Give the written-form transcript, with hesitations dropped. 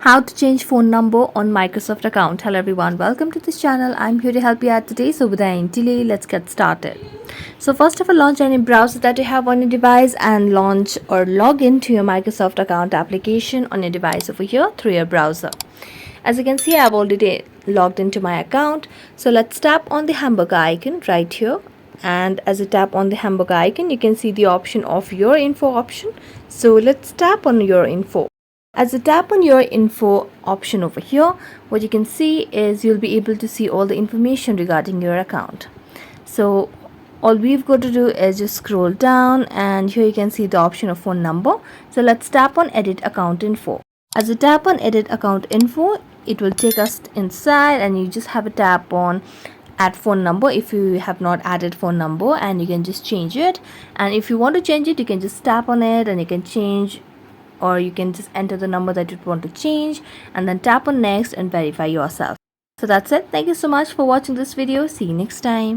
How to change phone number on Microsoft account. Hello everyone, welcome to this channel. I'm here to help you out today. So without any delay, let's get started. So first of all, launch any browser that you have on your device and launch or log in to your Microsoft account application on your device over here through your browser. As you can see, I've already logged into my account. So let's tap on the hamburger icon right here. And as you tap on the hamburger icon, you can see the option of your info option. So let's tap on your info. As you tap on your info option over here, what you can see is you'll be able to see all the information regarding your account. So all we've got to do is just scroll down, and here you can see the option of phone number. So let's tap on edit account info. As you tap on edit account info, it will take us inside, and you just have a tap on add phone number if you have not added phone number, and you can just change it. And if you want to change it, you can just tap on it and you can change, or you can just enter the number that you want to change and then tap on next and verify yourself. So that's it. Thank you so much for watching this video. See you next time.